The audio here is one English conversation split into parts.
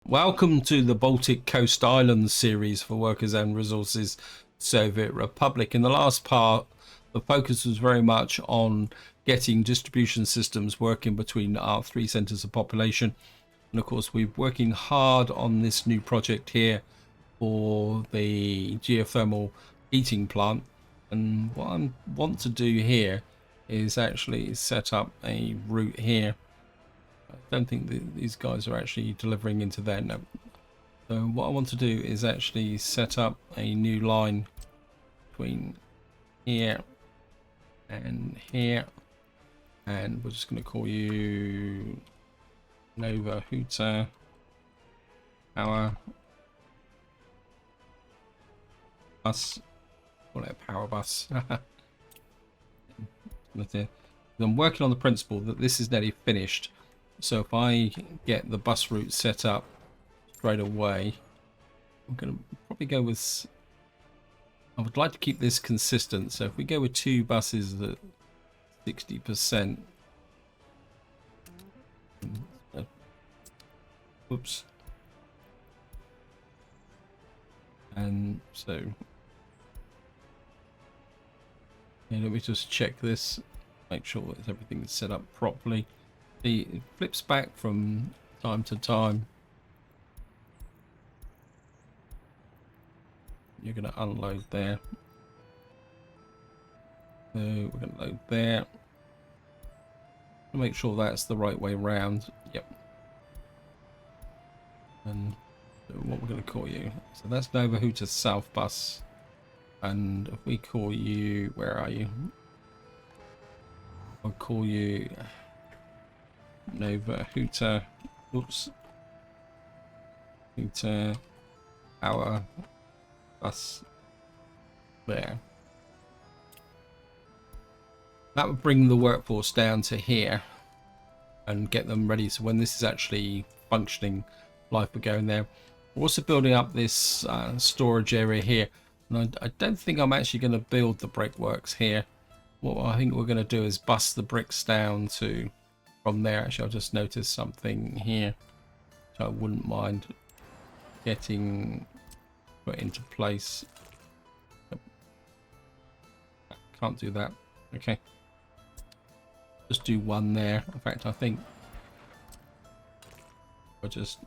Welcome to the Baltic Coast Islands series for Workers and Resources Soviet Republic. In the last part, the focus was very much on getting distribution systems working between our three centres of population. And of course, we're working hard on this new project here for the geothermal heating plant. And what I want to do here is actually set up a route here. I don't think these guys are actually delivering into there. No. So what I want to do is actually set up a new line between here and here, and we're just going to call you Nova Huta Power Bus. Call it a power bus. I'm working on the principle that this is nearly finished. So if I get the bus route set up straight away, I'm going to probably go with... I would like to keep this consistent. So if we go with 2 buses at 60%... Whoops. And so... Yeah, let me just check this. Make sure that everything is set up properly. It flips back from time to time. You're going to unload there. So we're going to load there. Make sure that's the right way round. Yep. And so what we're going to call you. So that's Nova Huta South Bus. And if we call you, where are you? I'll call you Nova Huta, oops, Huta Power Bus there. That would bring the workforce down to here and get them ready. So when this is actually functioning, life would go in there. We're also building up this storage area here. And I don't think I'm actually going to build the brickworks here. What I think we're going to do is bust the bricks down to from there. Actually, I'll just notice something here, so I wouldn't mind getting put into place. Can't do that. Okay, just do one there. In fact, I think I'll just...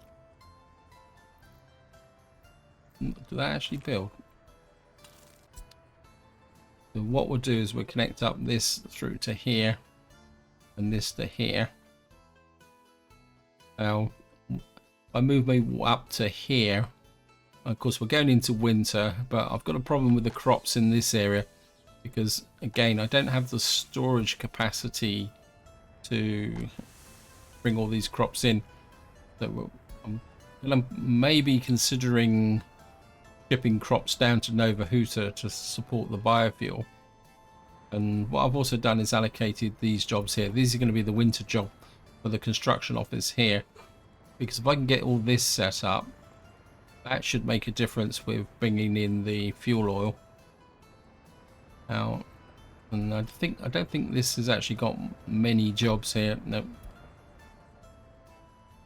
Do that actually build? So what we'll do is we'll connect up this through to here and this to here. Now I move me up to here. Of course we're going into winter, but I've got a problem with the crops in this area because again I don't have the storage capacity to bring all these crops in. So I'm maybe considering shipping crops down to Nova Huta to support the biofuel. And what I've also done is allocated these jobs here. These are going to be the winter job for the construction office here, because if I can get all this set up, that should make a difference with bringing in the fuel oil. Now, and I don't think this has actually got many jobs here. No.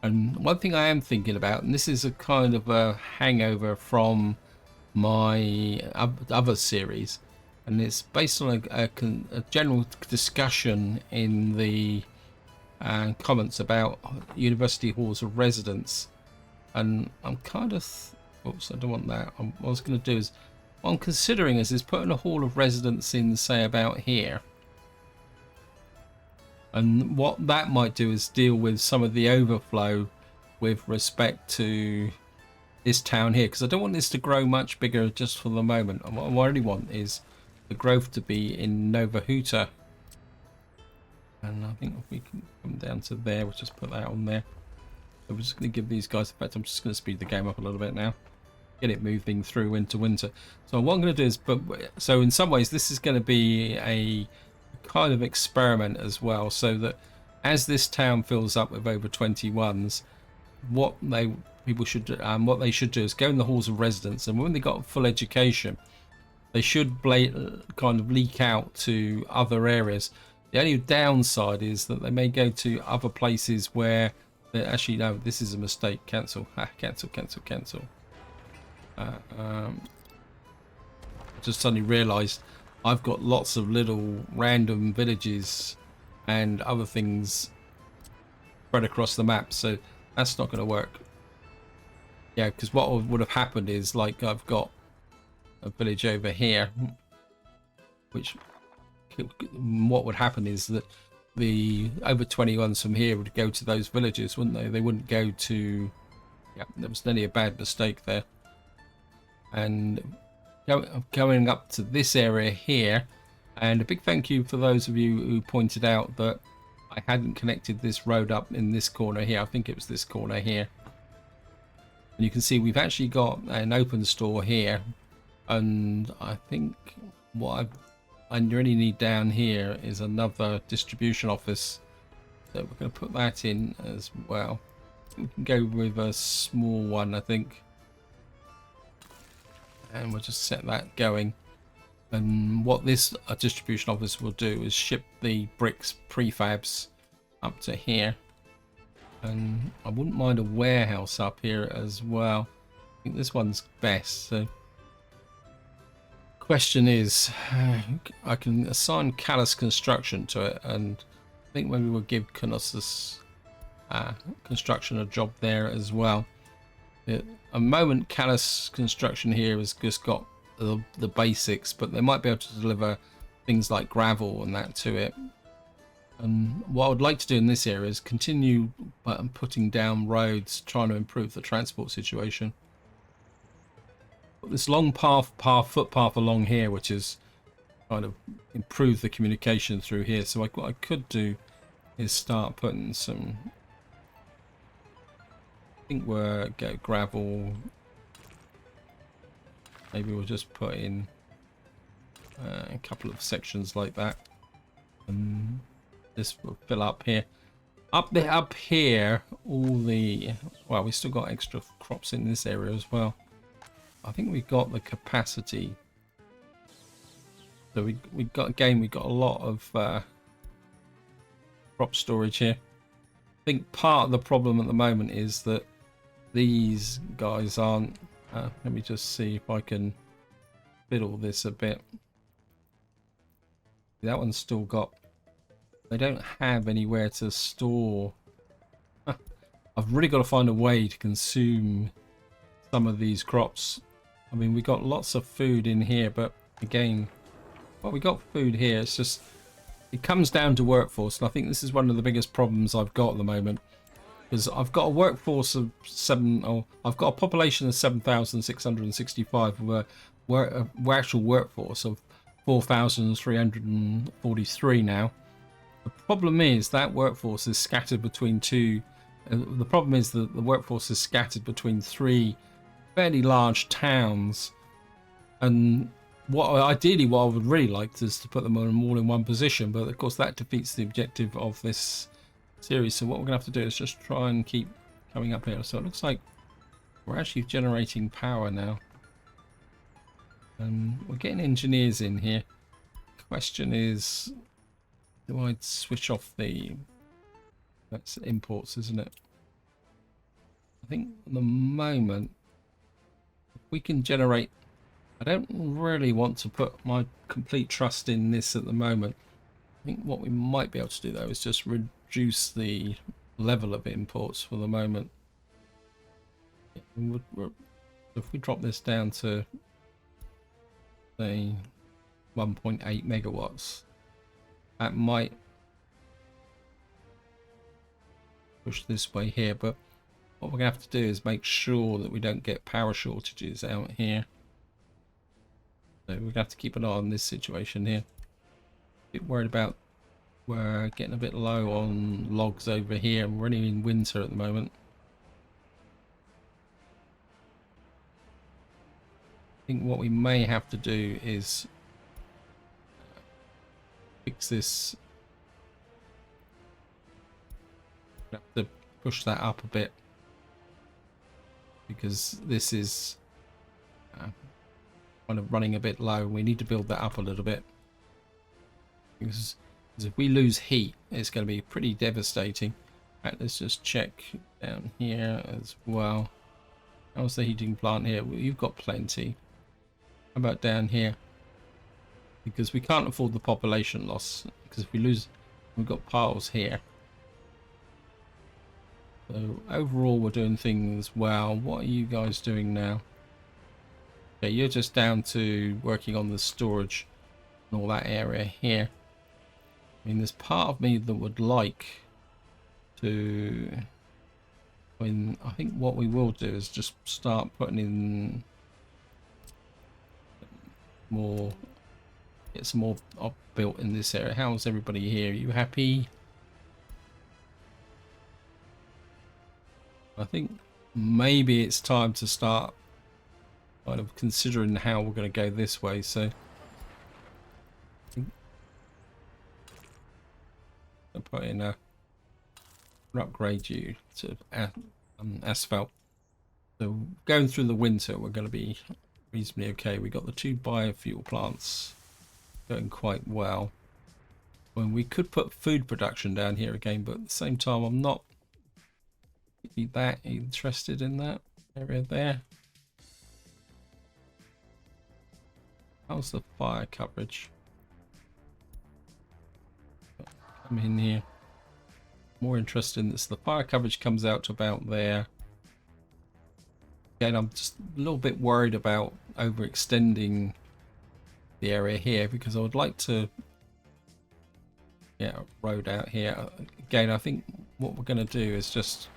And one thing I am thinking about, and this is a kind of a hangover from my other series, and it's based on a general discussion in the comments about university halls of residence. And I'm kind of oops, I don't want that. What I was going to do is, what I'm considering is putting a hall of residence in, say, about here. And what that might do is deal with some of the overflow with respect to this town here, because I don't want this to grow much bigger just for the moment. And what I really want is the growth to be in Nova Huta. And I think if we can come down to there, we'll just put that on there. So we're just going to give these guys, in fact I'm just going to speed the game up a little bit now, get it moving through into winter. So what I'm going to do is, so in some ways this is going to be a kind of experiment as well, so that as this town fills up with over 21s, what they should do is go in the halls of residence, and when they got full education they should kind of leak out to other areas. The only downside is that they may go to other places where Actually, no, this is a mistake. Cancel. Cancel, cancel, cancel. I just suddenly realised I've got lots of little random villages and other things spread across the map, so that's not going to work. Yeah, because what would have happened is, like, I've got a village over here, which what would happen is that the over 21s from here would go to those villages, wouldn't they? They wouldn't go to... Yeah, there was nearly a bad mistake there. And going up to this area here, and a big thank you for those of you who pointed out that I hadn't connected this road up in this corner here. I think it was this corner here. And you can see we've actually got an open store here, and I think what I really need down here is another distribution office, so we're going to put that in as well. We can go with a small one, I think, and we'll just set that going. And what this distribution office will do is ship the bricks prefabs up to here. And I wouldn't mind a warehouse up here as well. I think this one's best. So, question is, I can assign Callus Construction to it, and I think maybe we'll give Colossus Construction a job there as well. At the moment, Callus Construction here has just got the basics, but they might be able to deliver things like gravel and that to it. And what I would like to do in this area is continue putting down roads, trying to improve the transport situation. But this long footpath along here, which is kind of improve the communication through here. So what I could do is start putting some, I think we'll get gravel. Maybe we'll just put in a couple of sections like that, and this will fill up here. Up here, all the, well, we still got extra crops in this area as well. I think we've got the capacity. So we got a lot of crop storage here. I think part of the problem at the moment is that these guys aren't. Let me just see if I can fiddle this a bit. That one's still got. They don't have anywhere to store. I've really got to find a way to consume some of these crops. I mean, we got lots of food in here, but again, well, we got food here. It's just, it comes down to workforce, and I think this is one of the biggest problems I've got at the moment. Because I've got a workforce of I've got a population of 7,665 with a actual workforce of 4,343 now. The problem is that workforce is scattered between two. The problem is that the workforce is scattered between three fairly large towns, and ideally what I would really like is to put them all in one position, but of course that defeats the objective of this series. So what we're gonna have to do is just try and keep coming up here. So it looks like we're actually generating power now, and we're getting engineers in here. Question is, do I switch off that's imports, isn't it? I think at the moment we can generate. I don't really want to put my complete trust in this at the moment. I think what we might be able to do though is just reduce the level of imports for the moment. If we drop this down to say 1.8 megawatts, that might push this way here, but what we're gonna have to do is make sure that we don't get power shortages out here. So we're gonna have to keep an eye on this situation here. A bit worried about, we're getting a bit low on logs over here. We're only in winter at the moment. I think what we may have to do is fix this. We have to push that up a bit, because this is kind of running a bit low. We need to build that up a little bit, because if we lose heat, it's going to be pretty devastating. Right, let's just check down here as well. How's the heating plant here? Well, you've got plenty. How about down here? Because we can't afford the population loss. Because if we lose, we've got piles here. So overall, we're doing things well. What are you guys doing now? Okay, you're just down to working on the storage and all that area here. I mean, there's part of me that would like to... I think what we will do is just start putting in more... Get some more built in this area. How's everybody here? Are you happy? I think maybe it's time to start kind of considering how we're going to go this way. So I'll put in a upgrade you to asphalt. So going through the winter, we're going to be reasonably okay. We got the 2 biofuel plants going quite well. When we could put food production down here again, but at the same time, I'm not that interested in that area there. How's the fire coverage? Come in here. More interested in this. The fire coverage comes out to about there. Again, I'm just a little bit worried about overextending the area here because I would like to get a road out here. Again, I think what we're going to do is just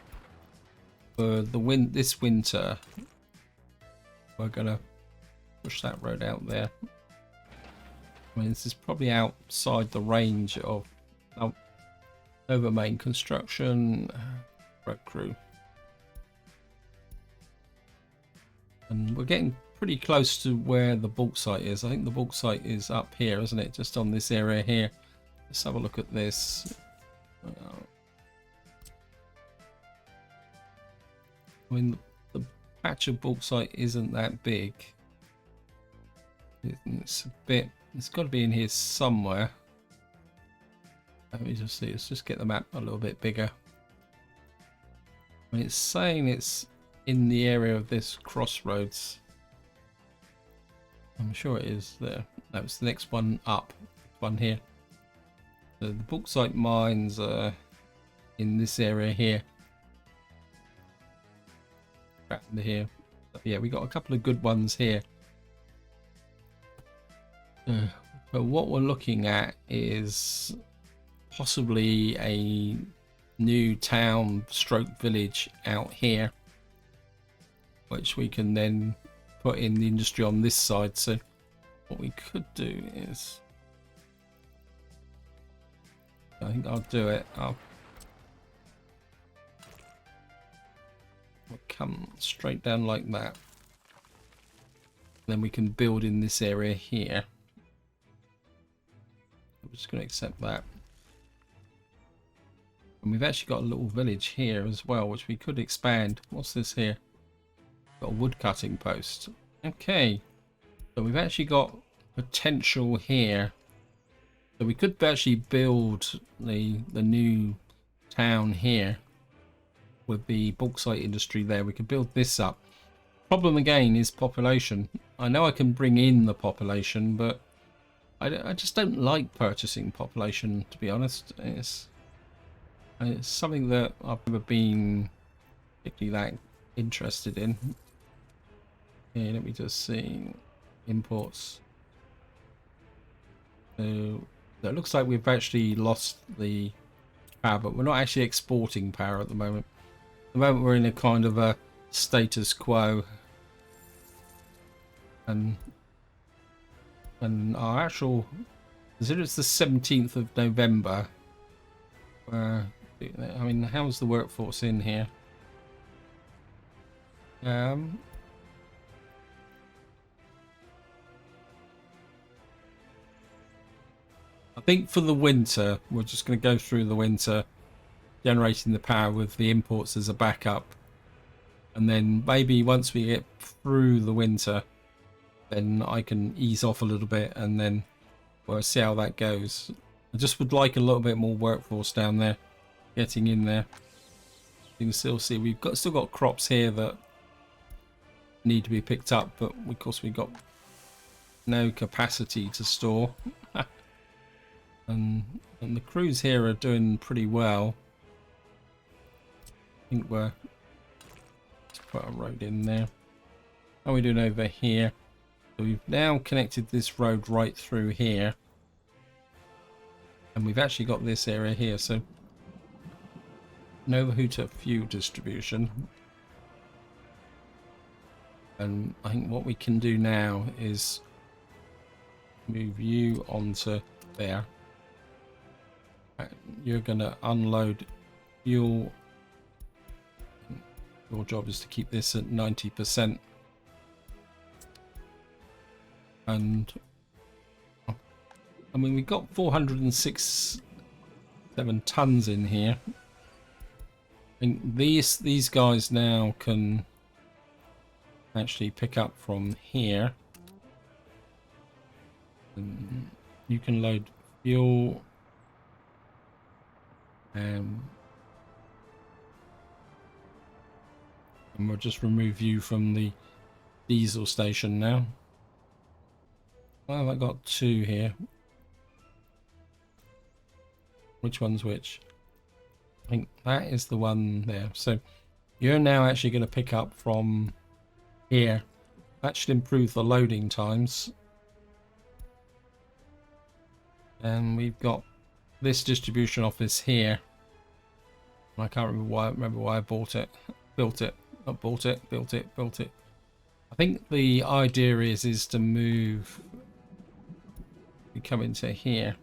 for the this winter we're going to push that road out there. I mean, this is probably outside the range of over main construction road crew, and we're getting pretty close to where the bulk site is. I think the bulk site is up here, isn't it? Just on this area here. Let's have a look at this. I mean, the patch of bulk site isn't that big. It's a bit. It's got to be in here somewhere. Let me just see. Let's just get the map a little bit bigger. I mean, it's saying it's in the area of this crossroads. I'm sure it is there. No, it's the next one up. One here. So the bauxite mines are in this area here. Back into here. But yeah, we got a couple of good ones here. But what we're looking at is possibly a new town stroke village out here, which we can then put in the industry on this side. So what we could do is, I think I'll do it. I'll come straight down like that. Then we can build in this area here. I'm just going to accept that. And we've actually got a little village here as well, which we could expand. What's this here? Got a wood cutting post. Okay, so we've actually got potential here. So we could actually build the new town here with the bauxite industry there. We could build this up. Problem again is population. I know I can bring in the population, but I just don't like purchasing population, to be honest. It's something that I've never been particularly that interested in. Okay, let me just see. Imports. So it looks like we've actually lost the power, but we're not actually exporting power at the moment. At the moment we're in a kind of a status quo. And our actual, consider it's the 17th of November. I mean, how's the workforce in here? I think for the winter, we're just going to go through the winter, generating the power with the imports as a backup. And then maybe once we get through the winter, then I can ease off a little bit and then we'll see how that goes. I just would like a little bit more workforce down there, getting in there. You can still see we've still got crops here that need to be picked up, but of course we've got no capacity to store. and the crews here are doing pretty well. I think let's put a road in there. How are we doing over here? So we've now connected this road right through here, and we've actually got this area here. So Nova Huta fuel distribution. And I think what we can do now is move you onto there. You're going to unload fuel. Your job is to keep this at 90%. And I mean, we've got 407 tons in here. I think these guys now can actually pick up from here. And you can load fuel. And we'll just remove you from the diesel station now. Well, I got two here. Which one's which? I think that is the one there. So you're now actually going to pick up from here. That should improve the loading times. And we've got this distribution office here. I can't remember why I bought it. Built it. Not bought it. Built it. Built it. I think the idea is to move. We come into here.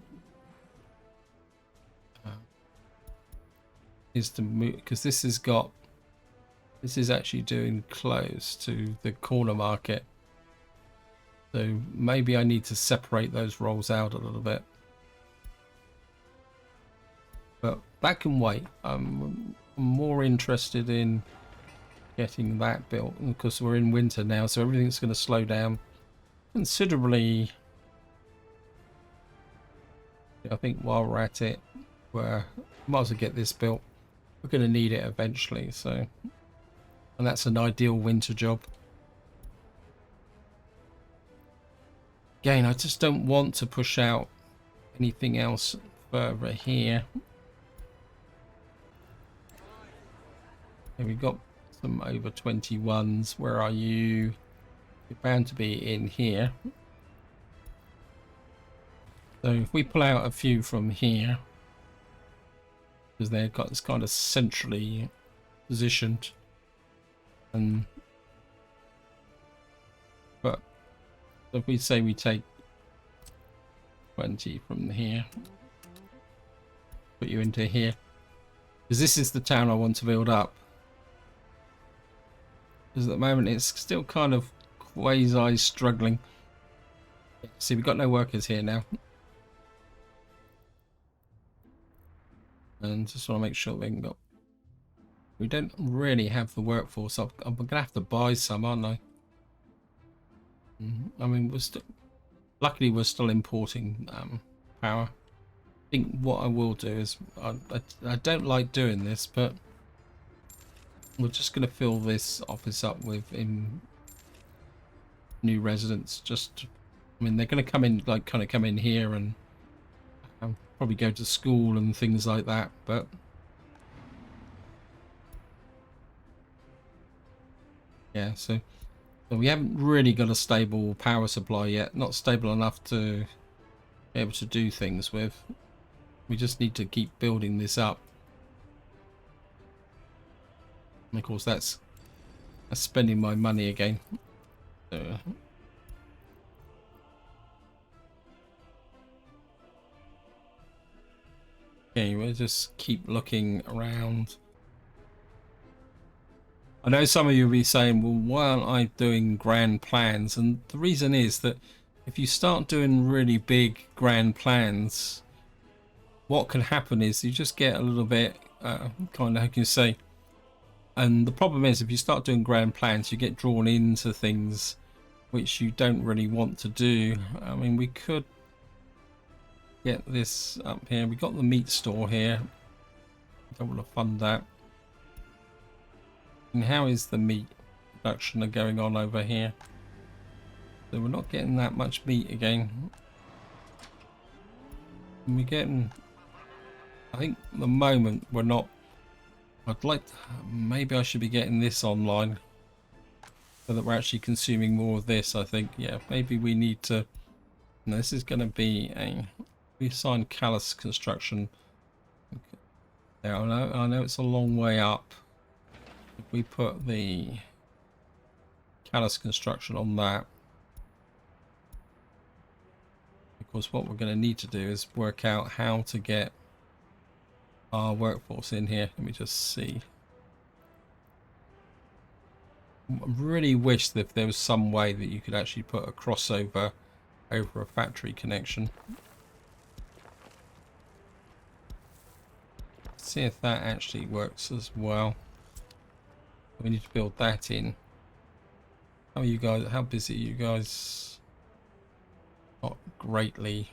Is to move, because this is actually doing close to the corner market. So maybe I need to separate those roles out a little bit. But that can wait. I'm more interested in getting that built because we're in winter now, so everything's going to slow down considerably. I think while we're at it, we might as well get this built. We're going to need it eventually, so, and that's an ideal winter job. Again, I just don't want to push out anything else further here. Okay, we've got some over 21s. Where are you? You're bound to be in here. So if we pull out a few from here, because they've got this kind of centrally positioned, and but if we say we take 20 from here, put you into here, because this is the town I want to build up. Because at the moment it's still kind of quasi struggling. See, we've got no workers here now. And just want to make sure we don't really have the workforce. I'm gonna have to buy some, aren't I? I mean, luckily we're still importing power. I think what I will do is I don't like doing this, but we're just gonna fill this office up with new residents. I mean, they're gonna come in, like, kind of come in here and probably go to school and things like that, but yeah, so we haven't really got a stable power supply yet, not stable enough to be able to do things with. We just need to keep building this up, and of course that's spending my money again. Okay, we'll just keep looking around. I know some of you will be saying, well, why aren't I doing grand plans? And the reason is that if you start doing really big grand plans, what can happen is you just get a little bit kind of, how can you say, and the problem is if you start doing grand plans, you get drawn into things which you don't really want to do. I mean, we could get this up here. We got the meat store here. Don't want to fund that. And how is the meat production going on over here? So we're not getting that much meat again. And we're getting, I think at the moment we're not, I'd like to, maybe I should be getting this online so that we're actually consuming more of this. I think, yeah, maybe we need to, no, this is going to be a, we assign callus construction. Yeah, I know it's a long way up. If we put the callus construction on that, of course what we're going to need to do is work out how to get our workforce in here. Let me just see. I really wish that if there was some way that you could actually put a crossover over a factory connection. See if that actually works as well. We need to build that in. How are you guys? How busy are you guys? Not greatly.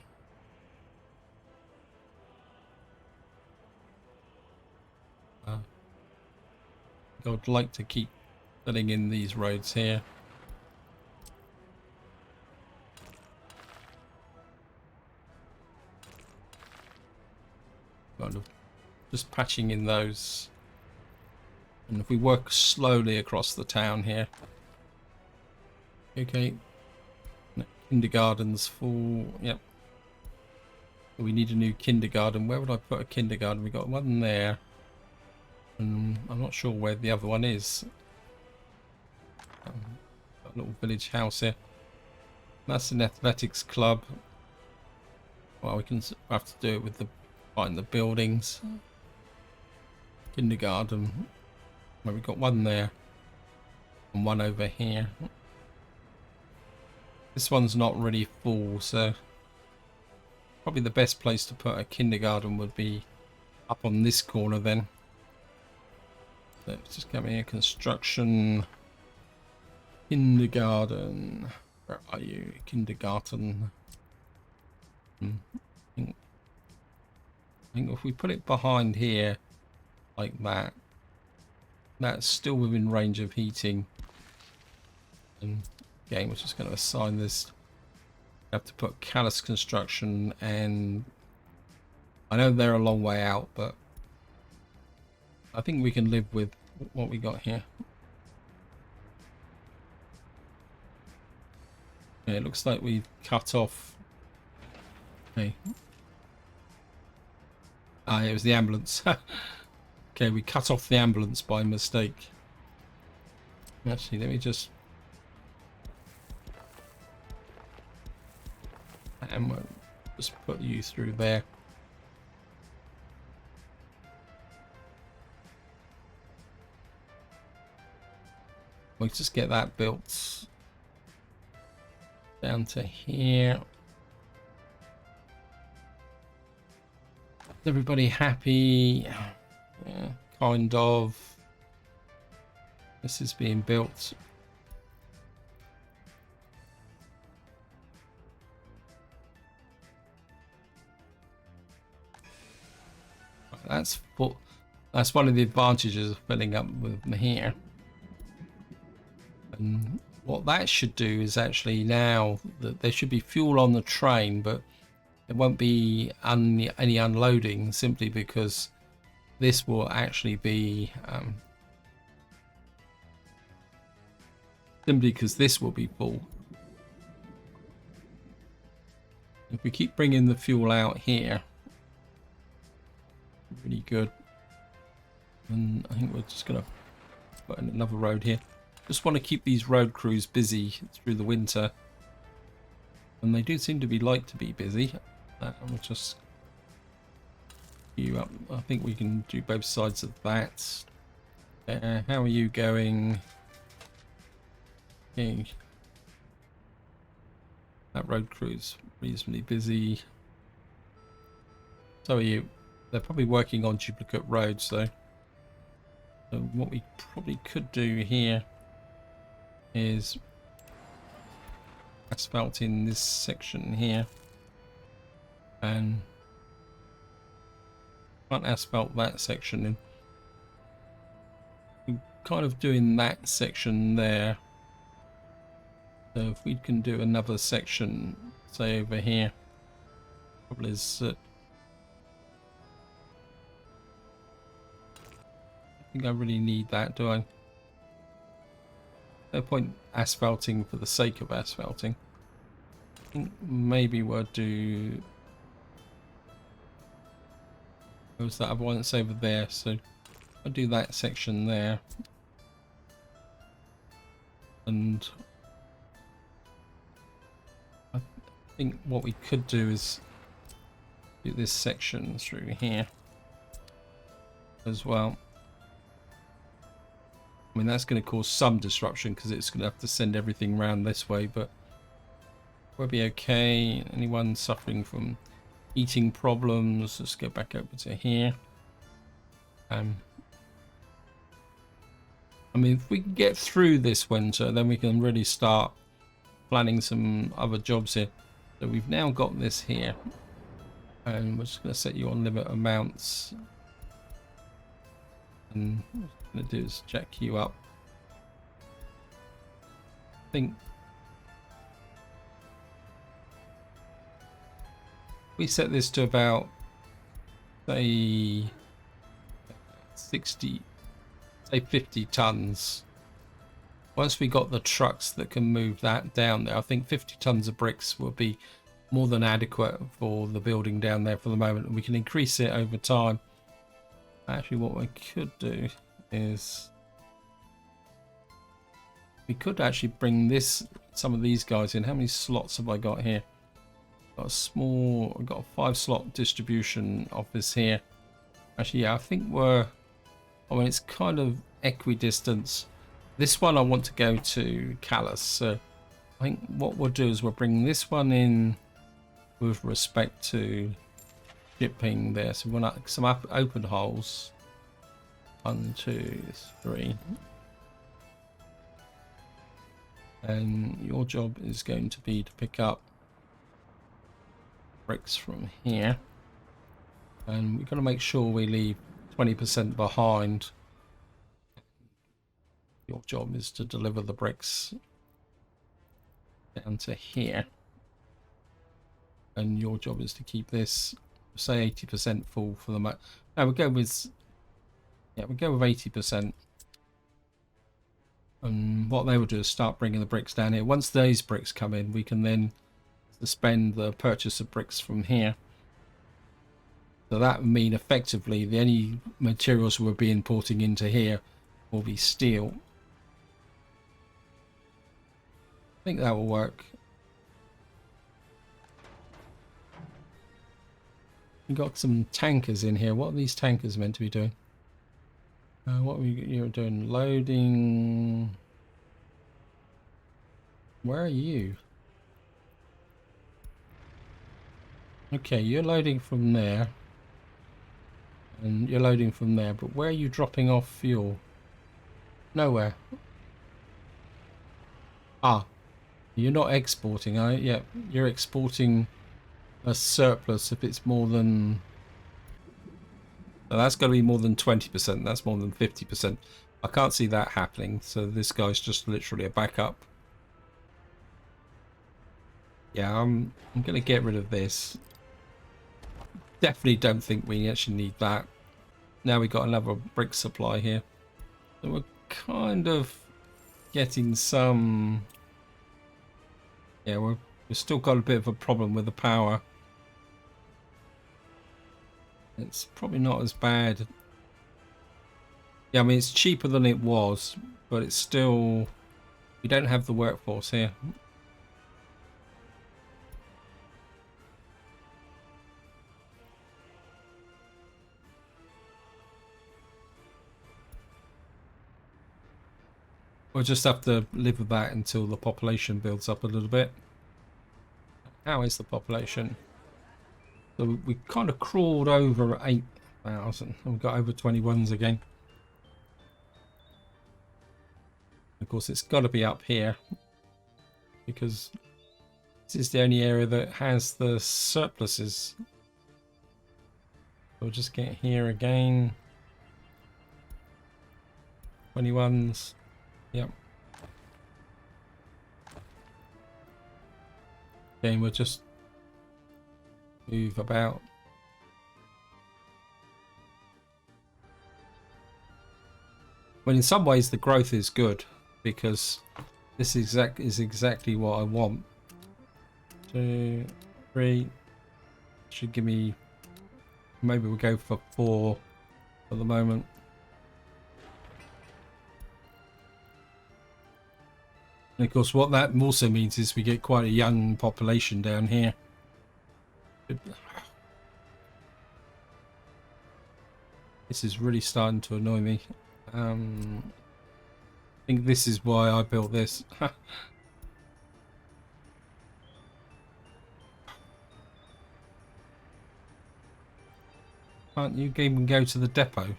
I'd like to keep filling in these roads here. Kind of just patching in those. And if we work slowly across the town here. Okay. Kindergarten's full. Yep. We need a new kindergarten. Where would I put a kindergarten? We got one there. And I'm not sure where the other one is. Got a little village house here. That's an athletics club. Well, we can have to do it with the find the buildings. Kindergarten. Well, we've got one there and one over here. This one's not really full, so probably the best place to put a kindergarten would be up on this corner then. Let's just come here. Construction. Kindergarten. Where are you? Kindergarten. I think if we put it behind here like that, that's still within range of heating. And again, we're just going to assign this. We have to put callus construction, and I know they're a long way out, but I think we can live with what we got here. Yeah, it looks like we've cut off. Okay. Ah, it was the ambulance. Okay, we cut off the ambulance by mistake. Actually, let me just... And we'll just put you through there. We'll just get that built down to here. Is everybody happy? Yeah, kind of. This is being built. That's full. That's one of the advantages of filling up with here. And what that should do is actually now that there should be fuel on the train, but there won't be any unloading, simply because this will actually be full. If we keep bringing the fuel out here, really good. And I think we're just gonna put in another road here. Just want to keep these road crews busy through the winter, and they do seem to be busy. We'll just you up. I think we can do both sides of that. How are you going? Okay. That road crew's reasonably busy. So are you. They're probably working on duplicate roads though. So what we probably could do here is asphalt in this section here, and can't asphalt that section in. We kind of doing that section there. So if we can do another section, say over here, probably is. I think I really need that, do I? No point asphalting for the sake of asphalting. I think maybe we'll do. Where's that other one that's over there? So I'll do that section there. And I think what we could do is do this section through here as well. I mean, that's going to cause some disruption because it's going to have to send everything around this way, but we'll be okay. Anyone suffering from eating problems, let's go back over to here. I mean, if we can get through this winter, then we can really start planning some other jobs here. So we've now got this here, and we're just going to set you on limit amounts. And what I'm going to do is jack you up. I think we set this to about, say, 60, say 50 tons. Once we got the trucks that can move that down there, I think 50 tons of bricks will be more than adequate for the building down there for the moment. And we can increase it over time. Actually, what we could do is we could actually bring some of these guys in. How many slots have I got here? Got a small, I've got a 5-slot distribution office here. Actually, yeah, I think I mean, it's kind of equidistant. This one I want to go to Callus, so I think what we'll do is we'll bring this one in with respect to shipping there. So we'll want some open holes. 1, 2, 3. And your job is going to be to pick up bricks from here. And we've got to make sure we leave 20% behind. Your job is to deliver the bricks down to here. And your job is to keep this, say, 80% full for the No, we'll go with 80%. And what they will do is start bringing the bricks down here. Once these bricks come in, we can then suspend the purchase of bricks from here. So that would mean effectively the only materials we'll be importing into here will be steel. I think that will work. We've got some tankers in here. What are these tankers meant to be doing? What you're doing? Loading. Where are you? Okay, you're loading from there. And you're loading from there. But where are you dropping off fuel? Nowhere. Ah. You're not exporting, are you? Yeah, you're exporting a surplus if it's more than... That's got to be more than 20%. That's more than 50%. I can't see that happening. So this guy's just literally a backup. Yeah, I'm going to get rid of this. Definitely don't think we actually need that. Now we've got another brick supply here. So we're kind of getting some... Yeah, we've still got a bit of a problem with the power. It's probably not as bad. Yeah, I mean, it's cheaper than it was, but it's still... We don't have the workforce here. We'll just have to live with that until the population builds up a little bit. How is the population? So we kind of crawled over 8,000 and we've got over 21s again. Of course, it's got to be up here because this is the only area that has the surpluses. We'll just get here again. 21s. Yep. Okay, we'll just move about. Well, in some ways the growth is good because this is exactly what I want. 2, 3 should give me. Maybe we'll go for 4 for the moment. And of course, what that also means is we get quite a young population down here. This is really starting to annoy me. I think this is why I built this. Can't you even go to the depot?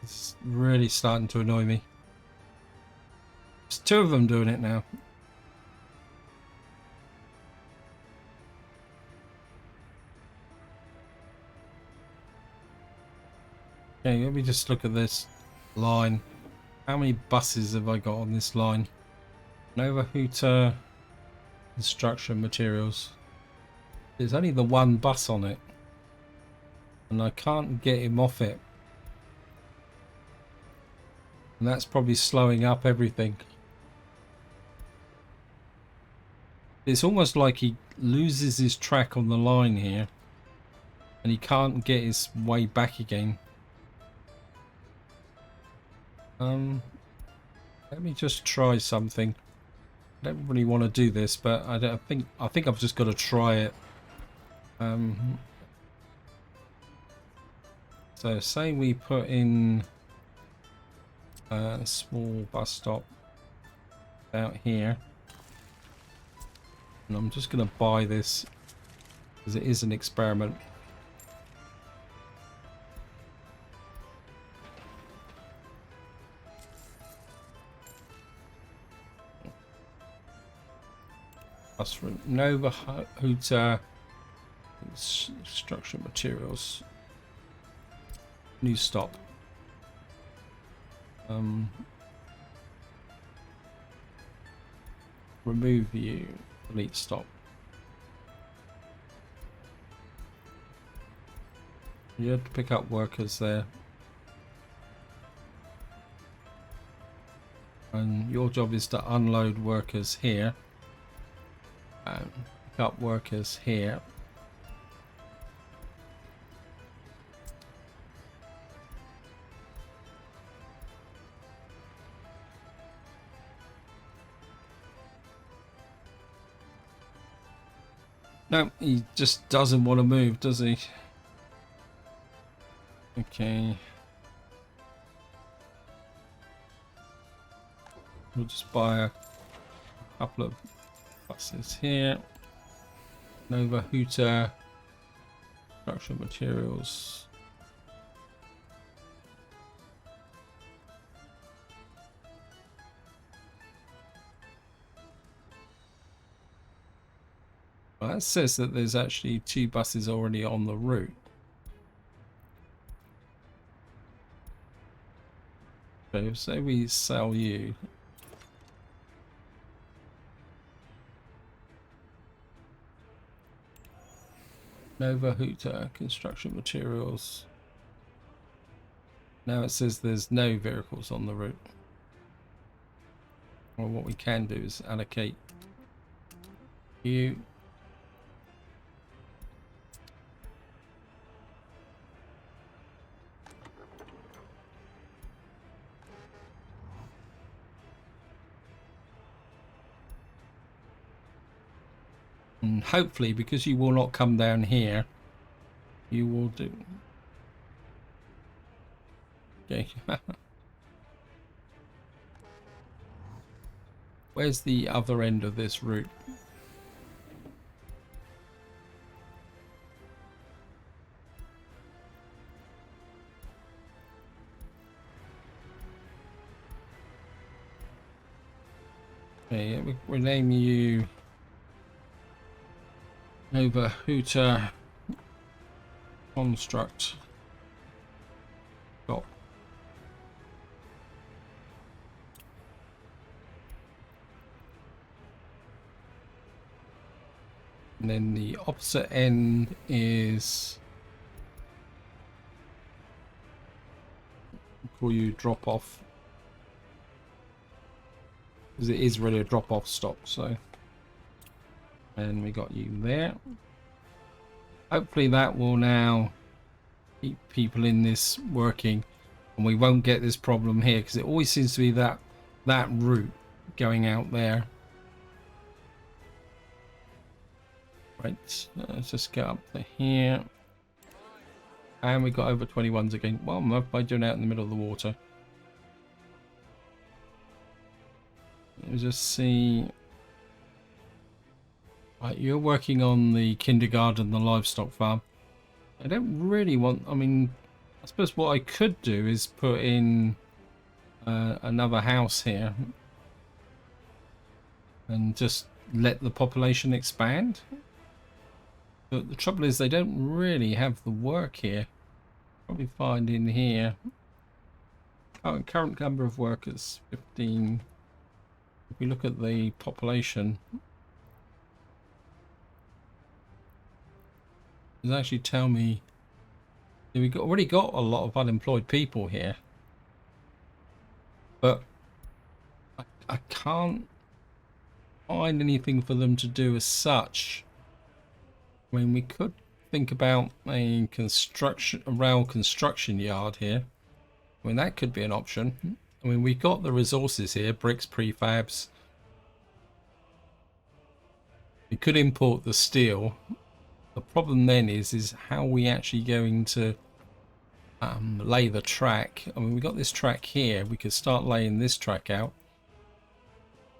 It's really starting to annoy me. There's 2 of them doing it now. Okay, let me just look at this line. How many buses have I got on this line? Nova Hooter Construction Materials. There's only the 1 bus on it. And I can't get him off it. And that's probably slowing up everything. It's almost like he loses his track on the line here. And he can't get his way back again. Let me just try something. I don't really want to do this, but I think I've just got to try it. So say we put in a small bus stop out here, and I'm just going to buy this because it is an experiment. Bus from Nova Hooter Construction Materials. New stop. Remove view. Delete stop. You had to pick up workers there. And your job is to unload workers here. And pick up workers here. No, he just doesn't want to move, does he? Okay. We'll just buy a couple of buses here. Nova Hooter Construction Materials. Well, that says that there's actually 2 buses already on the route. So say we sell you. Nova Hooter Construction Materials. Now it says there's no vehicles on the route. Well, what we can do is allocate you. And hopefully, because you will not come down here, you will do. Okay. Where's the other end of this route? Okay, we rename you over Hooter construct. Got. And then the opposite end is, call you drop off, because it is really a drop off stop. So, and we got you there. Hopefully that will now keep people in this working, and we won't get this problem here, because it always seems to be that route going out there. Right, let's just get up to here. And we got over 21s again. What am I doing out in the middle of the water? Let me just see. Right, you're working on the kindergarten, the livestock farm. I don't really want, I mean, I suppose what I could do is put in another house here and just let the population expand. But the trouble is they don't really have the work here. Probably find in here. Oh, current number of workers, 15. If we look at the population, does it actually tell me we've already got a lot of unemployed people here, but I can't find anything for them to do as such. I mean, we could think about a rail construction yard here. I mean, that could be an option. I mean, we've got the resources here, bricks, prefabs. We could import the steel. The problem then is how are we actually going to lay the track? I mean, we got this track here. We could start laying this track out,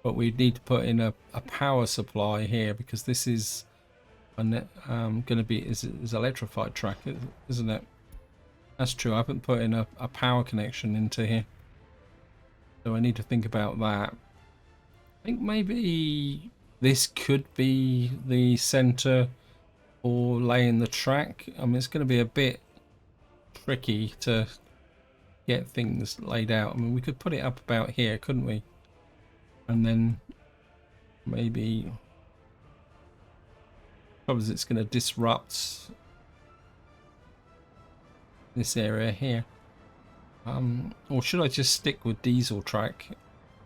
but we need to put in a power supply here, because this is going to be is electrified track, isn't it? That's true. I haven't put in a power connection into here, so I need to think about that. I think maybe this could be the center for laying the track. I mean, it's going to be a bit tricky to get things laid out. I mean, we could put it up about here, couldn't we? And then maybe, probably it's going to disrupt this area here. Or should I just stick with diesel track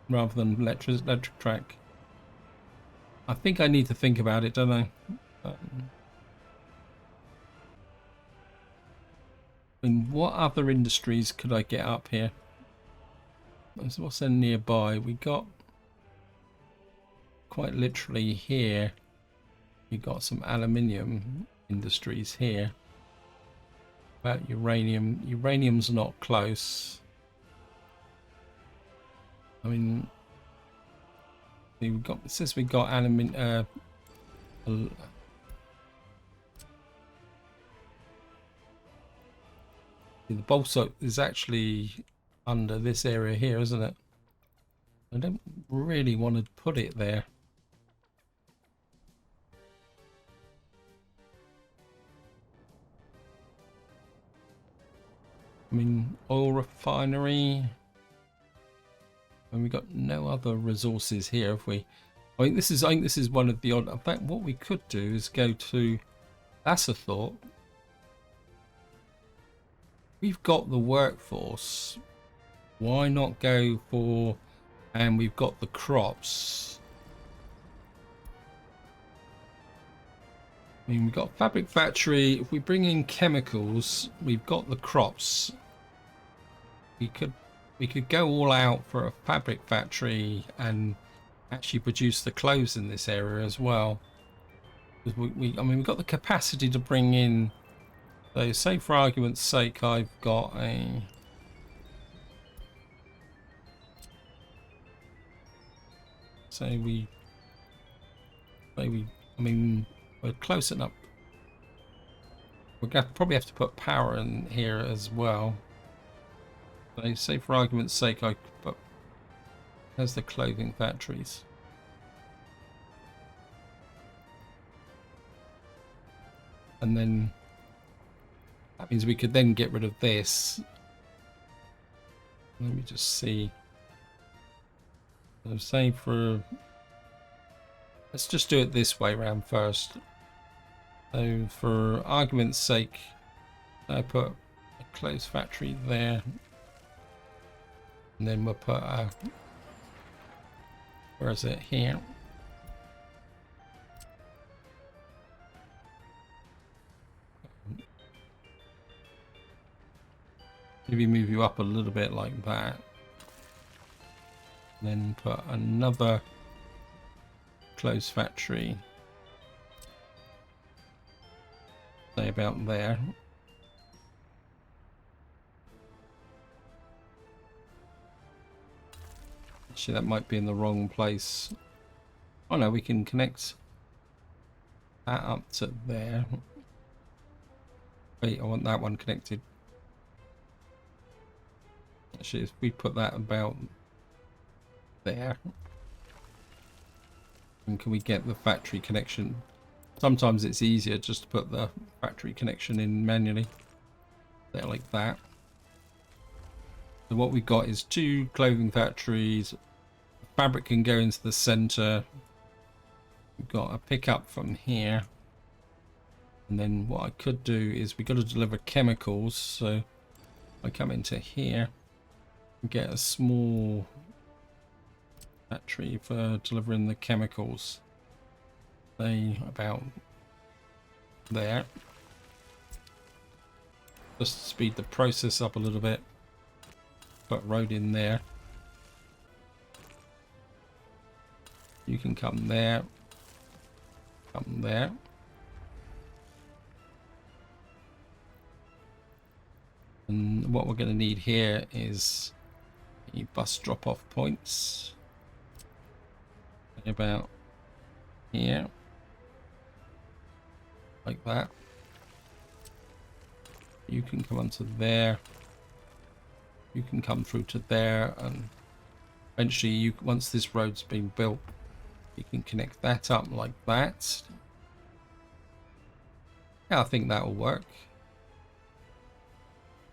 rather than electric track? I think I need to think about it, don't I? I mean, what other industries could I get up here? What's in nearby? We got quite literally here. You got some aluminium industries here. About uranium. Uranium's not close. I mean, we've got, it says we got aluminium. The Baltic is actually under this area here, isn't it? I don't really want to put it there. I mean, oil refinery. And we've got no other resources here, have we? I think this is one of the odd. In fact, what we could do is go to. That's a thought. We've got the workforce. Why not go for? And we've got the crops. I mean, we've got fabric factory. If we bring in chemicals, we've got the crops. We could go all out for a fabric factory and actually produce the clothes in this area as well. Because I mean, we've got the capacity to bring in. So, say for argument's sake, I've got a. I mean, we're close enough. We're going to probably have to put power in here as well. So say for argument's sake, I could put. There's the clothing factories. And then that means we could then get rid of this. Let me just see. So say for, let's just do it this way round first. So for argument's sake, I put a closed factory there, and then we'll put a, where is it, here. Maybe move you up a little bit like that. Then put another closed factory, say about there. Actually, that might be in the wrong place. Oh no, we can connect that up to there. Wait, I want that one connected. Actually, if we put that about there, and can we get the factory connection? Sometimes it's easier just to put the factory connection in manually. There, like that. So what we've got is 2 clothing factories. Fabric can go into the center. We've got a pickup from here. And then what I could do is we've got to deliver chemicals. So I come into here and get a small factory for delivering the chemicals. Say about there. Just to speed the process up a little bit. Put a road in there. You can come there. Come there. And what we're going to need here is the bus drop-off points. About here. Like that. You can come onto there. You can come through to there, and eventually you, once this road's been built, you can connect that up like that. Yeah, I think that will work.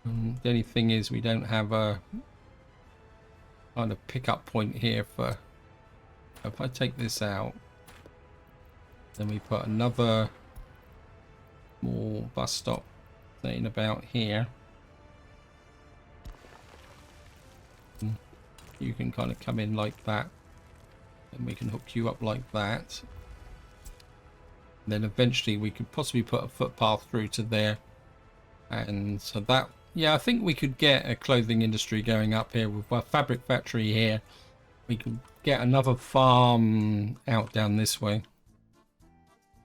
The only thing is we don't have a kind of pickup point here for, if I take this out, then we put another small bus stop saying about here. You can kind of come in like that, and we can hook you up like that. And then eventually we could possibly put a footpath through to there, and so that, yeah, I think we could get a clothing industry going up here with a fabric factory here. We could get another farm out down this way.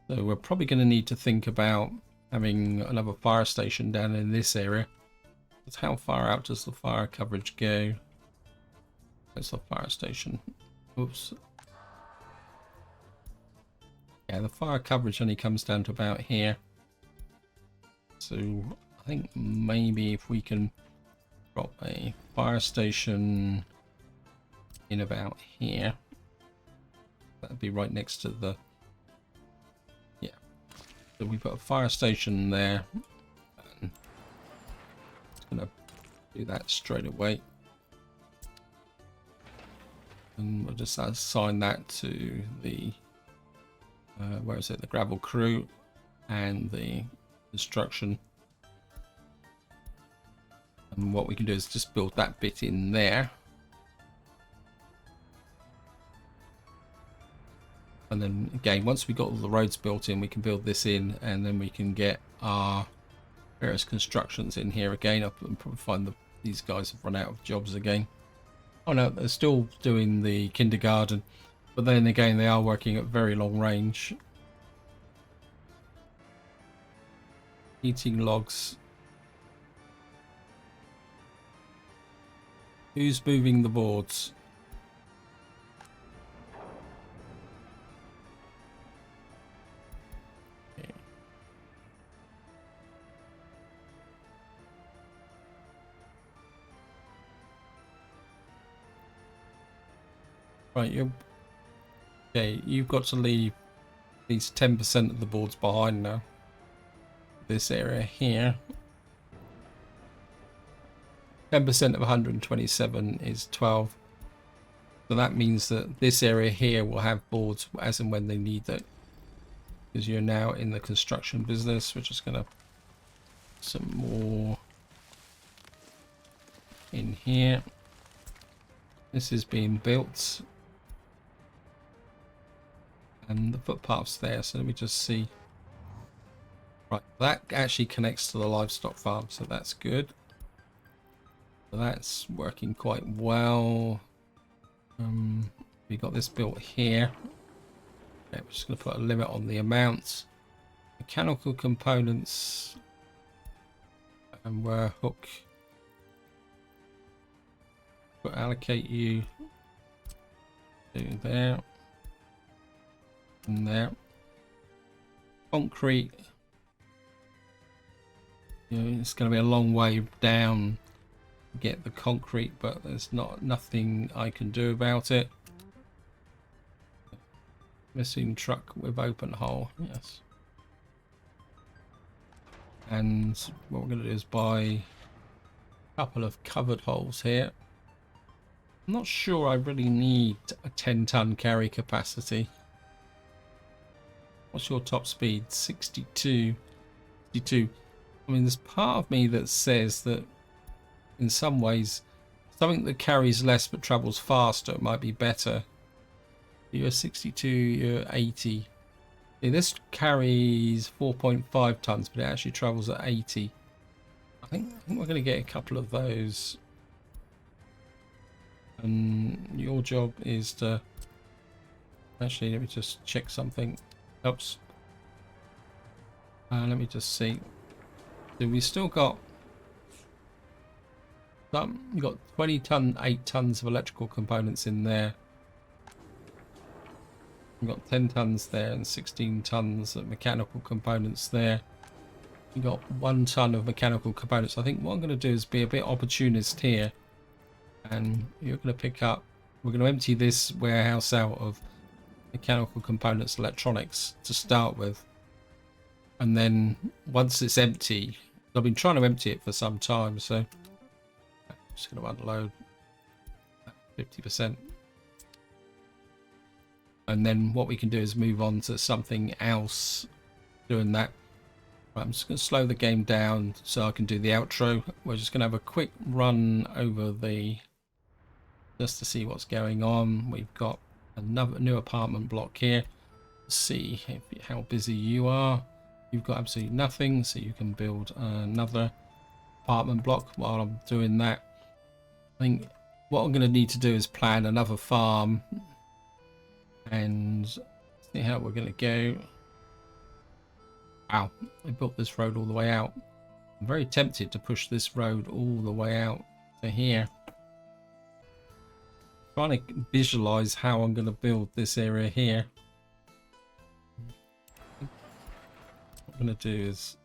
So we're probably going to need to think about having another fire station down in this area. But how far out does the fire coverage go? That's the fire station. Oops. Yeah, the fire coverage only comes down to about here. So I think maybe if we can drop a fire station in about here, that'd be right next to the, yeah. So we put a fire station there. And it's gonna do that straight away. And we'll just assign that to the where is it, the gravel crew and the construction. And what we can do is just build that bit in there, and then again, once we got all the roads built in, we can build this in, and then we can get our various constructions in here again. I'll probably find these guys have run out of jobs again. Oh no, they're still doing the kindergarten, but then again they are working at very long range. Heating logs. Who's moving the boards? Okay. Right, okay, you've got to leave at least 10% of the boards behind now. this area here. 10% of 127 is 12. So that means that this area here will have boards as and when they need it. Because you're now in the construction business. We're just going to put some more in here. This is being built. And the footpath's there. So let me just see. Right, that actually connects to the livestock farm. So that's good. So that's working quite well. We got this built here. Okay, we're just going to put a limit on the amounts. Mechanical components. And we're hook. We'll allocate you to there. And there. Concrete. You know, it's going to be a long way down to get the concrete, but there's nothing I can do about it. Missing truck with open hole, yes. And what we're going to do is buy a couple of covered holes here. I'm not sure I really need a 10-ton carry capacity. What's your top speed? 62. 62. I mean, there's part of me that says that in some ways, something that carries less but travels faster might be better. You're 62, you're 80. Yeah, this carries 4.5 tons, but it actually travels at 80. I think we're going to get a couple of those. And your job is to... Actually, let me just check something. Oops. Let me just see. So we still got some. We've got 8 tons of electrical components in there. We've got 10 tons there and 16 tons of mechanical components there. We've got 1 ton of mechanical components. I think what I'm going to do is be a bit opportunist here. And you're going to pick up... We're going to empty this warehouse out of mechanical components, electronics to start with. And then once it's empty... I've been trying to empty it for some time, so... I'm just going to unload 50%. And then what we can do is move on to something else doing that. Right, I'm just going to slow the game down so I can do the outro. We're just going to have a quick run over the... just to see what's going on. We've got another new apartment block here. Let's see how busy you are. You've got absolutely nothing, so you can build another apartment block while I'm doing that. I think what I'm going to need to do is plan another farm and see how we're going to go. Wow, I built this road all the way out. I'm very tempted to push this road all the way out to here. Trying to visualize how I'm going to build this area here. What I'm going to do is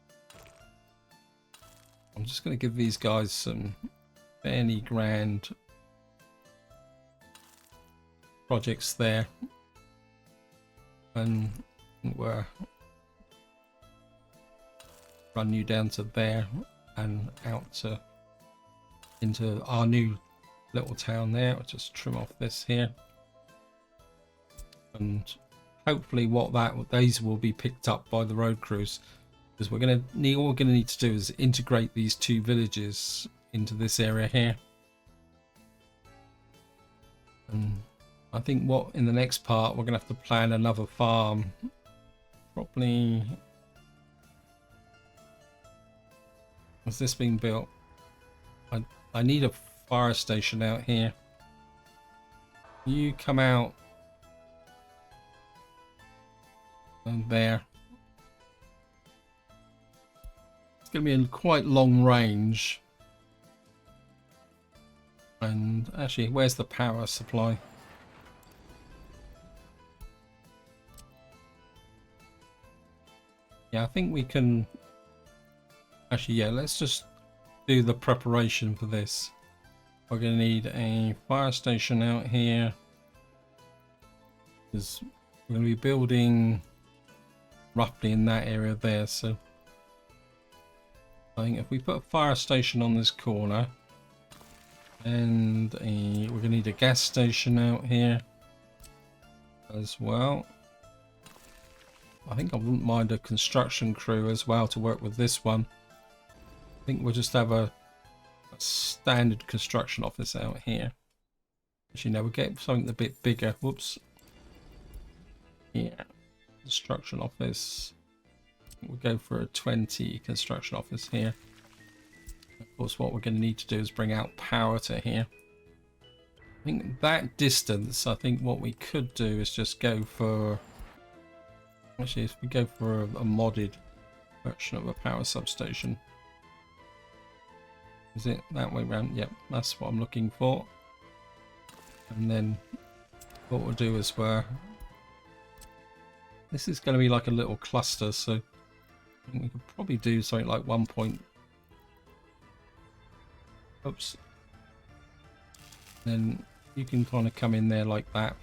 I'm just going to give these guys some fairly grand projects there, and we'll run you down to there and out to into our new little town there. I'll just trim off this here, and hopefully these will be picked up by the road crews, because all we're gonna need to do is integrate these 2 villages into this area here. And I think in the next part we're gonna have to plan another farm. Probably... Has this been built? I need a fire station out here. You come out and there. It's going to be in quite long range. And actually, where's the power supply? Yeah, I think we can... Actually, yeah, let's just do the preparation for this. We're going to need a fire station out here, because we're going to be building roughly in that area there. So I think if we put a fire station on this corner, and we're going to need a gas station out here as well. I think I wouldn't mind a construction crew as well to work with this one. I think we'll just have a standard construction office out here. Actually, no, we'll get something a bit bigger. Whoops. Yeah, construction office. We'll go for a 20 construction office here. Of course, what we're going to need to do is bring out power to here. I think that distance, I think what we could do is just go for... Actually, if we go for a modded version of a power substation. Is it that way around? Yep, that's what I'm looking for. And then what we'll do is this is going to be like a little cluster, so I think we could probably do something like 1 point. Oops. Then you can kind of come in there like that.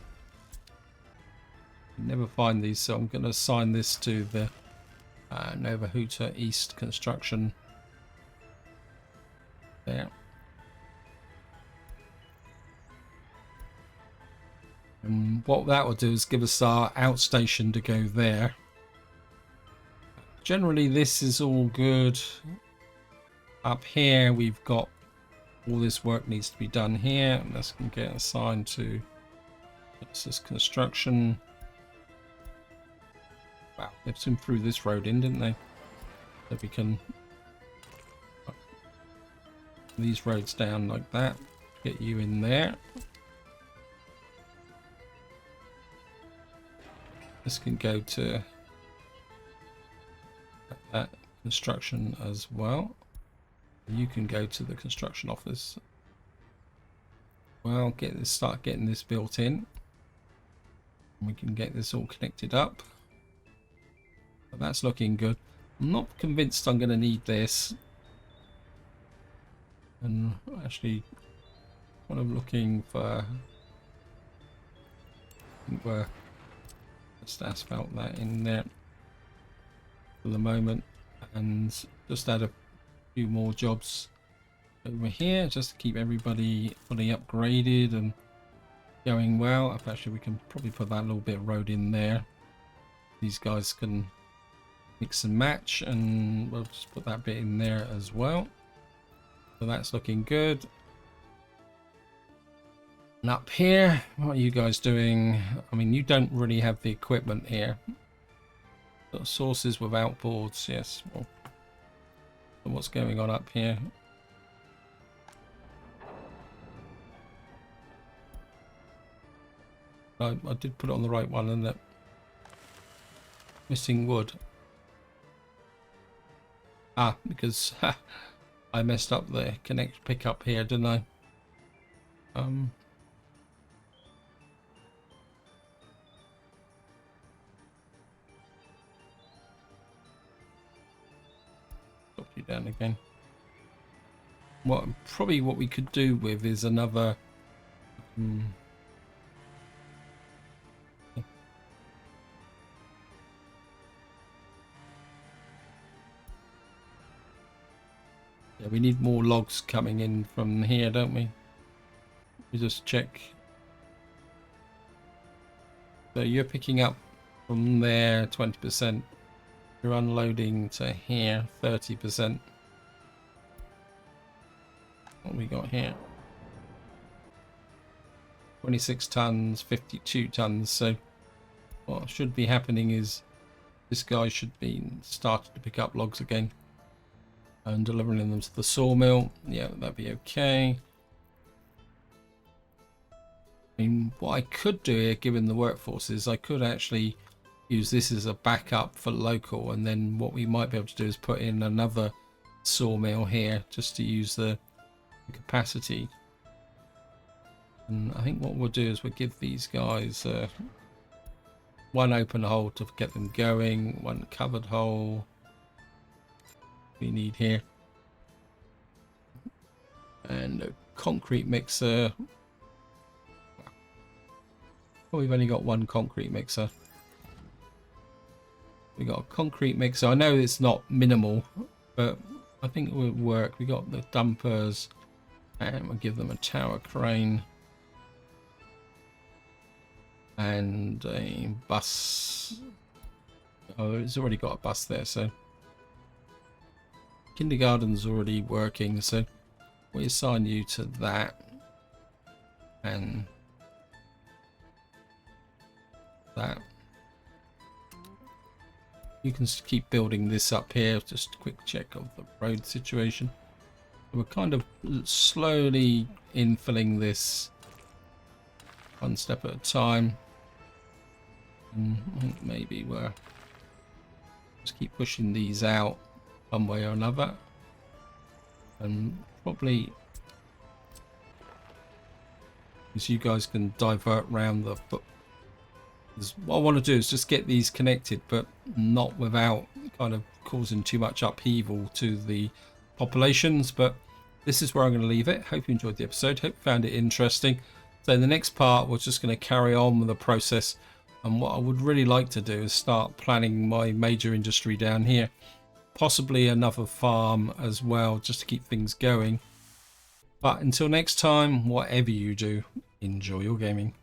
You never find these, so I'm going to assign this to the Nova Huta East construction. There. And what that will do is give us our outstation to go there. Generally, this is all good. Up here, we've got all this work needs to be done here. And this can get assigned to this is construction. Wow, they've zoomed through this road in, didn't they? So we can these roads down like that. Get you in there. This can go to that construction as well. You can go to the construction office. Well, start getting this built in. And we can get this all connected up. But that's looking good. I'm not convinced I'm going to need this. And actually, what I'm looking for, I think we're just asphalt that in there for the moment, and just add a few more jobs over here just to keep everybody fully upgraded and going well. Actually, we can probably put that little bit of road in there. These guys can mix and match, and we'll just put that bit in there as well. So that's looking good. And up here, what are you guys doing? I mean, you don't really have the equipment here. Got sources without boards, yes. Well, so what's going on up here? I did put it on the right one, and that missing wood. Ah, because I messed up the pickup here, didn't I? Drop you down again. What we could do with is another. Yeah, we need more logs coming in from here, don't we? We just check. So you're picking up from there 20%. You're unloading to here 30%. What we got here? 26 tons, 52 tons. So what should be happening is this guy should be starting to pick up logs again and delivering them to the sawmill. Yeah, that'd be okay. I mean, what I could do here, given the workforce, is I could actually use this as a backup for local, and then what we might be able to do is put in another sawmill here just to use the capacity. And I think what we'll do is we'll give these guys one open hole to get them going, one covered hole we need here, and a concrete mixer. Well, we've only got one concrete mixer. We got a concrete mixer. I know it's not minimal, but I think it would work. We got the dumpers, and we'll give them a tower crane and a bus. Oh, it's already got a bus there, so kindergarten's already working, so we assign you to that. And that. You can keep building this up here. Just a quick check of the road situation. We're kind of slowly infilling this one step at a time. And maybe we're just keep pushing these out one way or another. And probably, because you guys can divert around the foot. What I want to do is just get these connected, but not without kind of causing too much upheaval to the populations. But this is where I'm going to leave it. Hope you enjoyed the episode. Hope you found it interesting. So in the next part, we're just going to carry on with the process. And what I would really like to do is start planning my major industry down here. Possibly another farm as well, just to keep things going. But until next time, whatever you do, enjoy your gaming.